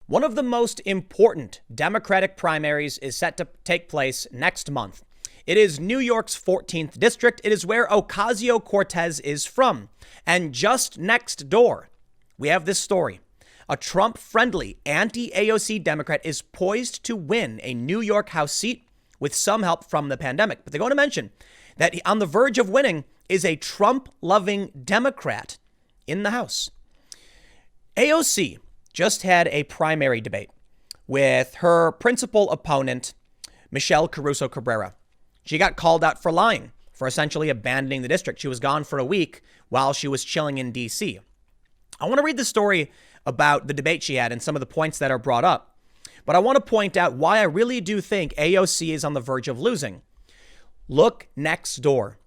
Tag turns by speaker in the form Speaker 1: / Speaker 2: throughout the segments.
Speaker 1: One of the most important Democratic primaries is set to take place next month. It is New York's 14th district. It is where Ocasio Cortez is from. And just next door, we have this story. A Trump-friendly anti-AOC Democrat is poised to win a New York House seat with some help from the pandemic. But they're going to mention that on the verge of winning is a Trump-loving Democrat in the House. AOC just had a primary debate with her principal opponent, Michelle Caruso Cabrera. She got called out for lying, for essentially abandoning the district. She was gone for a week while she was chilling in D.C. I want to read the story about the debate she had and some of the points that are brought up. But I want to point out why I really do think AOC is on the verge of losing. Look next door.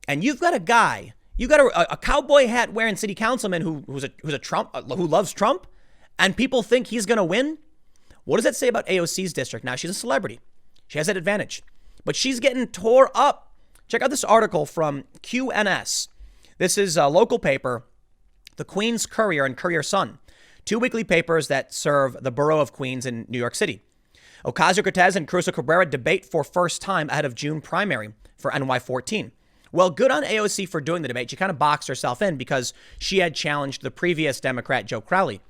Speaker 1: And you've got a guy, you've got a cowboy hat wearing city councilman who's a Trump, who loves Trump, and people think he's going to win. What does that say about AOC's district? Now, she's a celebrity. She has that advantage. But she's getting tore up. Check out this article from QNS. This is a local paper, the Queens Courier and Courier Sun, two weekly papers that serve the borough of Queens in New York City. Ocasio-Cortez and Caruso Cabrera debate for first time ahead of June primary for NY14. Well, good on AOC for doing the debate. She kind of boxed herself in because she had challenged the previous Democrat, Joe Crowley.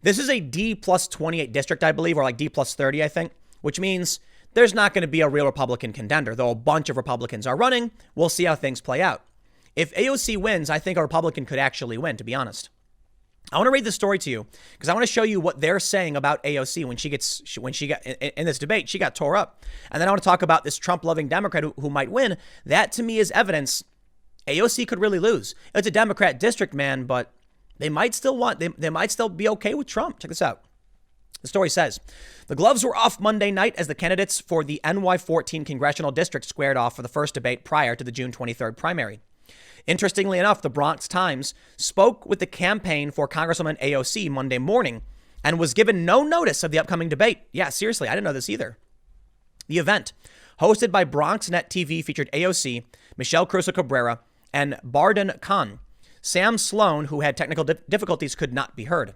Speaker 1: This is a D plus 28 district, I believe, or like D plus 30, I think, which means there's not going to be a real Republican contender, though a bunch of Republicans are running. We'll see how things play out. If AOC wins, I think a Republican could actually win, to be honest. I want to read this story to you because I want to show you what they're saying about AOC when she got in this debate. She got tore up. And then I want to talk about this Trump-loving Democrat who might win. That, to me, is evidence AOC could really lose. It's a Democrat district, man, but they might still be okay with Trump. Check this out. The story says, the gloves were off Monday night as the candidates for the NY14 congressional district squared off for the first debate prior to the June 23rd primary. Interestingly enough, the Bronx Times spoke with the campaign for Congresswoman AOC Monday morning and was given no notice of the upcoming debate. Yeah, seriously, I didn't know this either. The event, hosted by BronxNet TV, featured AOC, Michelle Caruso Cabrera, and Barden Khan. Sam Sloan, who had technical difficulties, could not be heard.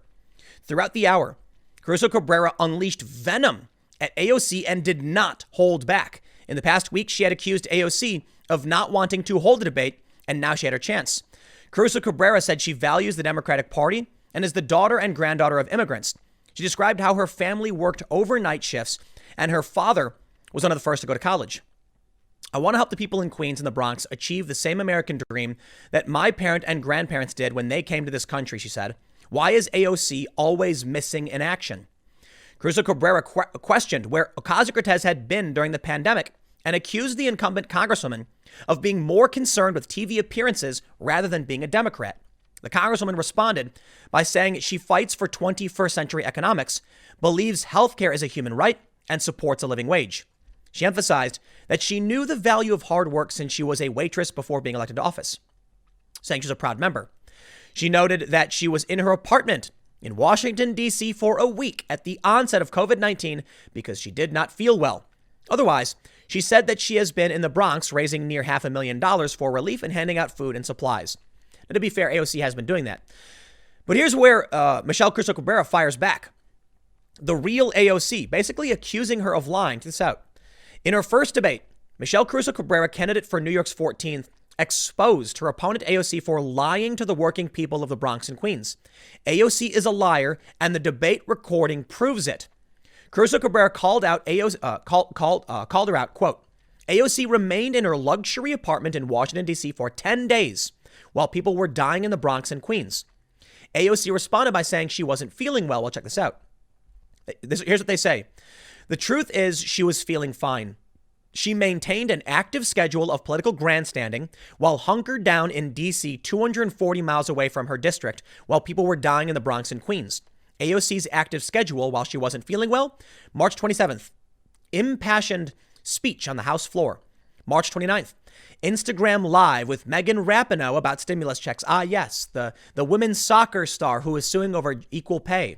Speaker 1: Throughout the hour, Caruso Cabrera unleashed venom at AOC and did not hold back. In the past week, she had accused AOC of not wanting to hold a debate, and now she had her chance. Caruso Cabrera said she values the Democratic Party and is the daughter and granddaughter of immigrants. She described how her family worked overnight shifts and her father was one of the first to go to college. I want to help the people in Queens and the Bronx achieve the same American dream that my parent and grandparents did when they came to this country, she said. Why is AOC always missing in action? Caruso Cabrera questioned where Ocasio-Cortez had been during the pandemic and accused the incumbent congresswoman of being more concerned with TV appearances rather than being a Democrat. The congresswoman responded by saying she fights for 21st century economics, believes healthcare is a human right, and supports a living wage. She emphasized that she knew the value of hard work since she was a waitress before being elected to office, saying she's a proud member. She noted that she was in her apartment in Washington, D.C. for a week at the onset of COVID-19 because she did not feel well. Otherwise, she said that she has been in the Bronx raising near $500,000 for relief and handing out food and supplies. Now, to be fair, AOC has been doing that. But here's where Michelle Caruso Cabrera fires back. The real AOC, basically accusing her of lying. Check this out. In her first debate, Michelle Caruso Cabrera, candidate for New York's 14th, exposed her opponent AOC for lying to the working people of the Bronx and Queens. AOC is a liar, and the debate recording proves it. Caruso Cabrera called her out, quote, AOC remained in her luxury apartment in Washington, D.C. for 10 days while people were dying in the Bronx and Queens. AOC responded by saying she wasn't feeling well. Well, check this out. Here's what they say. The truth is she was feeling fine. She maintained an active schedule of political grandstanding while hunkered down in D.C. 240 miles away from her district while people were dying in the Bronx and Queens. AOC's active schedule while she wasn't feeling well, March 27th, impassioned speech on the House floor. March 29th, Instagram Live with Megan Rapinoe about stimulus checks. Ah, yes, the women's soccer star who is suing over equal pay.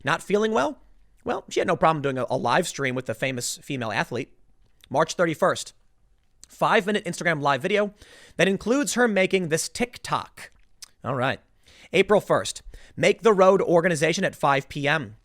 Speaker 1: Not feeling well? Well, she had no problem doing a live stream with the famous female athlete. March 31st, 5-minute Instagram Live video that includes her making this TikTok. All right. April 1st, Make the Road organization at 5 p.m.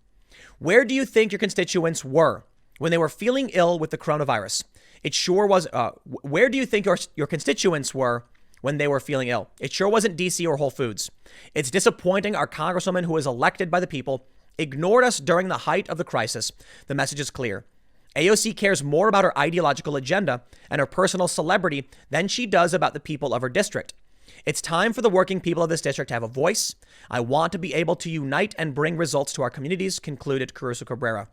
Speaker 1: Where do you think your constituents were when they were feeling ill with the coronavirus? It sure was. Where do you think your constituents were when they were feeling ill? It sure wasn't DC or Whole Foods. It's disappointing our congresswoman who was elected by the people ignored us during the height of the crisis. The message is clear. AOC cares more about her ideological agenda and her personal celebrity than she does about the people of her district. It's time for the working people of this district to have a voice. I want to be able to unite and bring results to our communities, concluded Caruso Cabrera.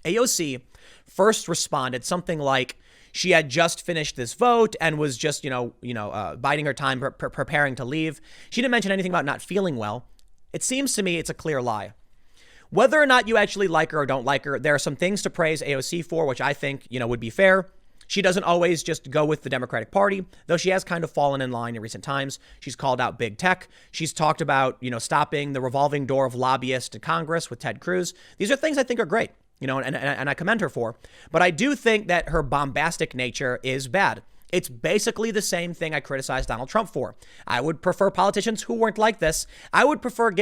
Speaker 1: AOC first responded something like she had just finished this vote and was just, biding her time, preparing to leave. She didn't mention anything about not feeling well. It seems to me it's a clear lie. Whether or not you actually like her or don't like her, there are some things to praise AOC for, which I think, would be fair. She doesn't always just go with the Democratic Party, though she has kind of fallen in line in recent times. She's called out big tech. She's talked about, stopping the revolving door of lobbyists to Congress with Ted Cruz. These are things I think are great, and I commend her for. But I do think that her bombastic nature is bad. It's basically the same thing I criticized Donald Trump for. I would prefer politicians who weren't like this. I would prefer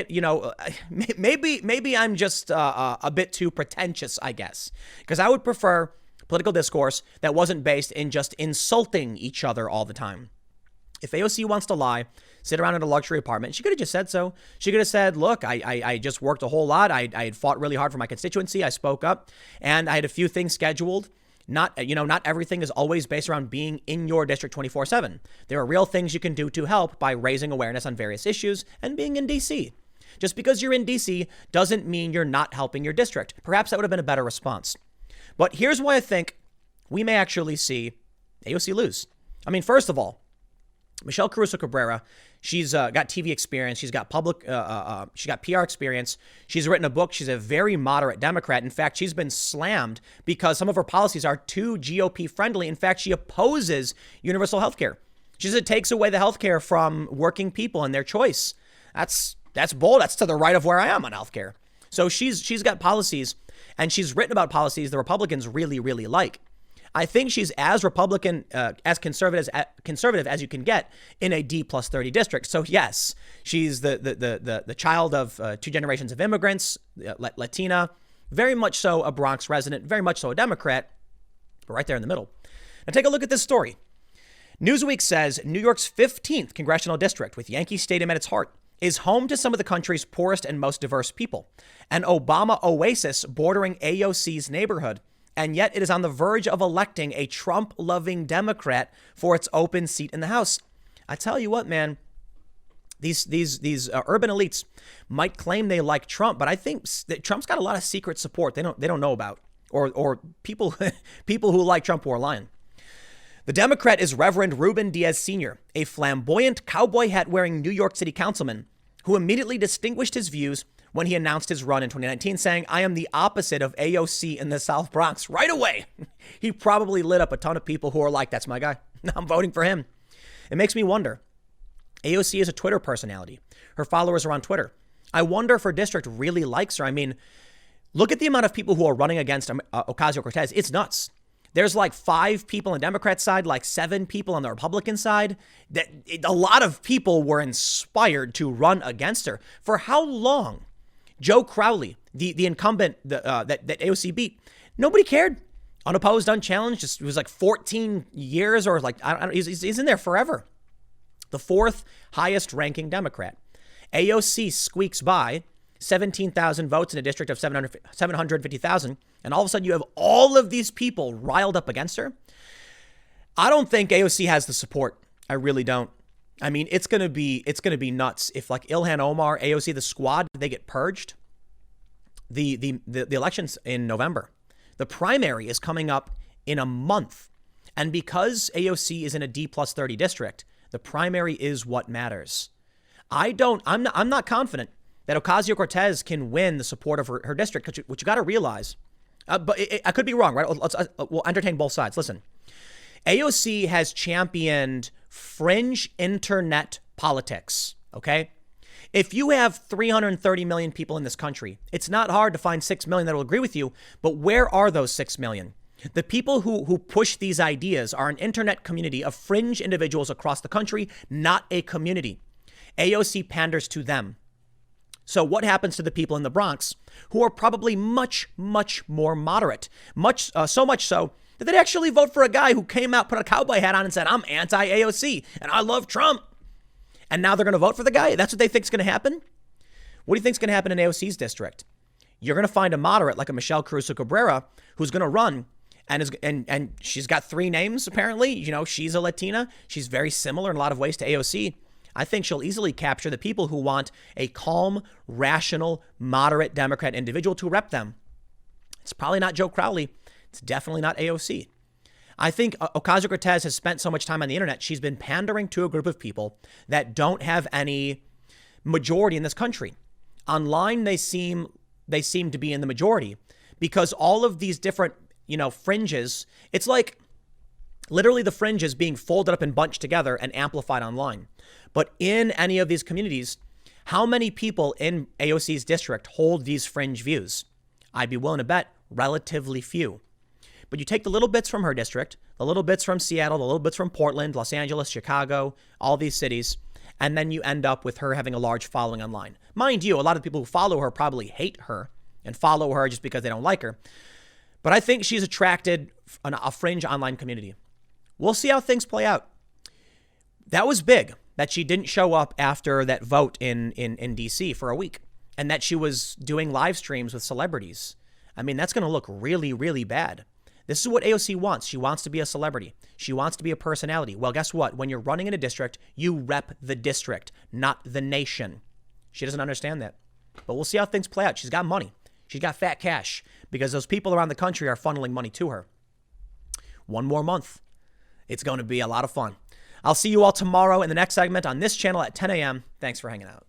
Speaker 1: maybe I'm just a bit too pretentious, I guess, because I would prefer political discourse that wasn't based in just insulting each other all the time. If AOC wants to lie, sit around in a luxury apartment, she could have just said so. She could have said, look, I just worked a whole lot. I had fought really hard for my constituency. I spoke up and I had a few things scheduled. Not everything is always based around being in your district 24/7. There are real things you can do to help by raising awareness on various issues and being in DC. Just because you're in DC doesn't mean you're not helping your district. Perhaps that would have been a better response. But here's why I think we may actually see AOC lose. I mean, first of all, Michelle Caruso Cabrera, she's got TV experience. She's got she got PR experience. She's written a book. She's a very moderate Democrat. In fact, she's been slammed because some of her policies are too GOP friendly. In fact, she opposes universal health care. She says it takes away the health care from working people and their choice. That's bold. That's to the right of where I am on health care. So she's got policies and she's written about policies the Republicans really, really like. I think she's as Republican, as conservative as you can get in a D+30 district. So yes, she's the child of two generations of immigrants, Latina, very much so a Bronx resident, very much so a Democrat, but right there in the middle. Now take a look at this story. Newsweek says New York's 15th congressional district, with Yankee Stadium at its heart, is home to some of the country's poorest and most diverse people, an Obama oasis bordering AOC's neighborhood. And yet it is on the verge of electing a Trump-loving Democrat for its open seat in the House. I tell you what, man, these urban elites might claim they like Trump, but I think that Trump's got a lot of secret support they don't know about, or people who like Trump who are lying. The Democrat is Reverend Ruben Diaz Sr., a flamboyant cowboy hat-wearing New York City councilman who immediately distinguished his views when he announced his run in 2019, saying, I am the opposite of AOC in the South Bronx. Right away, he probably lit up a ton of people who are like, that's my guy. I'm voting for him. It makes me wonder. AOC is a Twitter personality. Her followers are on Twitter. I wonder if her district really likes her. I mean, look at the amount of people who are running against Ocasio Cortez. It's nuts. There's like 5 people on the Democrat side, like 7 people on the Republican side. A lot of people were inspired to run against her. For how long? Joe Crowley, the incumbent that AOC beat, nobody cared. Unopposed, unchallenged. It was like 14 years or like, I don't know, he's in there forever. The 4th highest ranking Democrat. AOC squeaks by 17,000 votes in a district of 750,000. And all of a sudden you have all of these people riled up against her. I don't think AOC has the support. I really don't. I mean, it's gonna be nuts if like Ilhan Omar, AOC, the squad, they get purged. The election's in November. The primary is coming up in a month, and because AOC is in a D+30 district, the primary is what matters. I'm not confident that Ocasio Cortez can win the support of her district, which you got to realize. But I could be wrong, right? We'll entertain both sides. Listen, AOC has championed fringe internet politics, okay? If you have 330 million people in this country, it's not hard to find 6 million that will agree with you, but where are those 6 million? The people who push these ideas are an internet community of fringe individuals across the country, not a community. AOC panders to them. So what happens to the people in the Bronx who are probably much, much more moderate? So much so that they'd actually vote for a guy who came out, put a cowboy hat on and said, I'm anti-AOC and I love Trump. And now they're going to vote for the guy? That's what they think is going to happen? What do you think is going to happen in AOC's district? You're going to find a moderate like a Michelle Caruso-Cabrera who's going to run and she's got 3 names, apparently. You know, she's a Latina. She's very similar in a lot of ways to AOC. I think she'll easily capture the people who want a calm, rational, moderate Democrat individual to rep them. It's probably not Joe Crowley. It's definitely not AOC. I think Ocasio-Cortez has spent so much time on the internet. She's been pandering to a group of people that don't have any majority in this country. Online, they seem to be in the majority because all of these different, fringes, it's like literally the fringes being folded up and bunched together and amplified online. But in any of these communities, how many people in AOC's district hold these fringe views? I'd be willing to bet relatively few. But you take the little bits from her district, the little bits from Seattle, the little bits from Portland, Los Angeles, Chicago, all these cities, and then you end up with her having a large following online. Mind you, a lot of people who follow her probably hate her and follow her just because they don't like her. But I think she's attracted a fringe online community. We'll see how things play out. That was big that she didn't show up after that vote in DC for a week and that she was doing live streams with celebrities. I mean, that's going to look really, really bad. This is what AOC wants. She wants to be a celebrity. She wants to be a personality. Well, guess what? When you're running in a district, you rep the district, not the nation. She doesn't understand that. But we'll see how things play out. She's got money. She's got fat cash because those people around the country are funneling money to her. One more month. It's going to be a lot of fun. I'll see you all tomorrow in the next segment on this channel at 10 a.m. Thanks for hanging out.